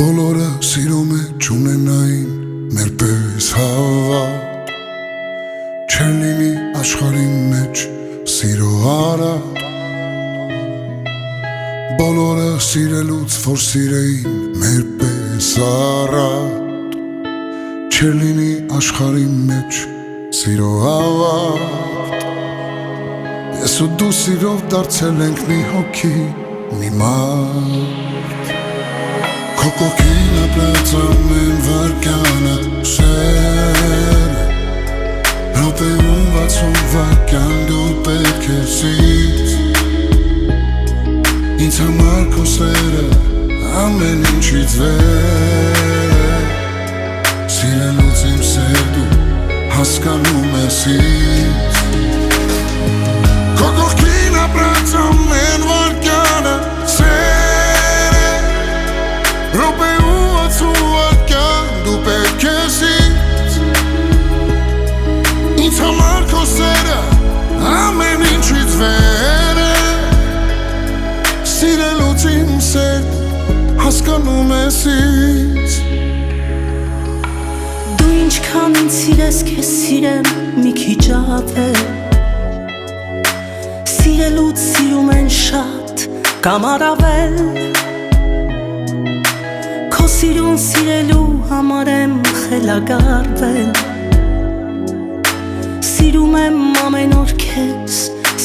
Բոլորը սիրում է չունենային մեր պես հավատ Չեր լինի աշխարհի մեջ սիրո արատ Բոլորը սիրելուց որ սիրեին մեր պես առատ Չեր լինի աշխարհի մեջ սիրո ավարտ Ես ու դու սիրով դարձել ենք մի հոգի, մի մարդ Քո կողքին ապրած ամեն վարկյանը սեր Րոպեում 60 վայրկյան դու պետք ես ինձ Ինձ համար քո սերը ամեն ինչից վեր Սիրելուց իմ սեր դու հասկանում ես ինձ Քո կողքին ապրած ամեն վարկյանը սեր Րոպեում 60 վայրկյան դու պետք ես ինձ Ինձ համար քո սերը ամեն ինչից վեր Սիրելուց իմ սեր հասկանում ես ինձ Դու ինչքան ինձ սիրես քեզ սիրեմ մի քիչ ավել Սիրելուց սիրում են շատ կամ առավել Քո սիրուն սիրելու համար եմ խելագարվել Սիրում եմ ամեն օր քեզ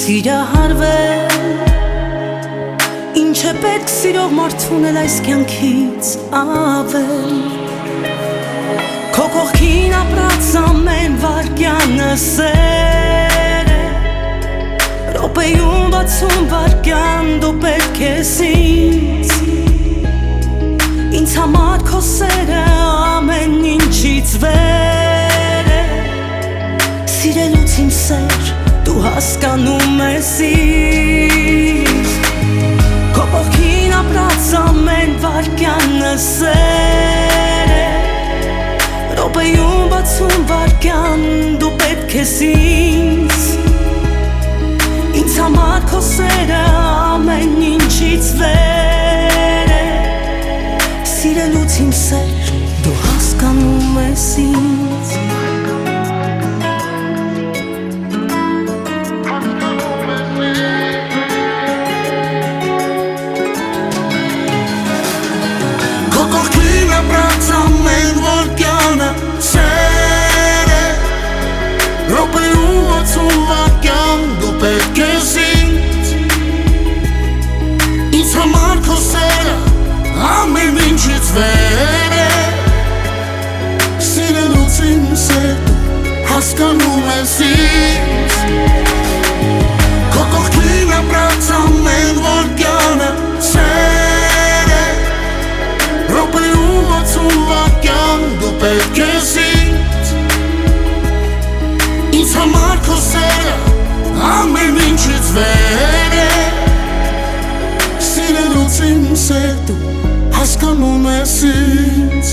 սիրահարվել Ինչ է պետք սիրող մարդ ունել այս կյանքից ավել Քո կողքին ապրած ամեն վարկյանը սեր է Րոպեում 60 վարկյան դու պետք ես ինձ Ինձ համար քո սերը ամեն ինչից վեր է Սիրելուց իմ սեր դու հասկանում ես ինձ Քո կողքին ապրած ամեն վարկյանը սեր է Րոպեում 60 վարկյան դու պետք ես ինձ Ինձ համար քո սերը ամեն ինչից վեր է Սիրելուց իմ սեր դու հասկանում ես ինձ Րոպեում 60 վայրկյան դու պետք ես ինձ Ինձ համար քո սերը ամեն ինչից վեր է Սիրելուց իմ սեր հասկանում ես ինձ Քո կողքին ապրած ամեն վայրկյանը սեր է Րոպեում 60 վայրկյան դու պետք ես ինձ Ինձ համար քո սերը ամեն ինչից վեր է Սիրելուց իմ սեր դու հասկանում ես ինձ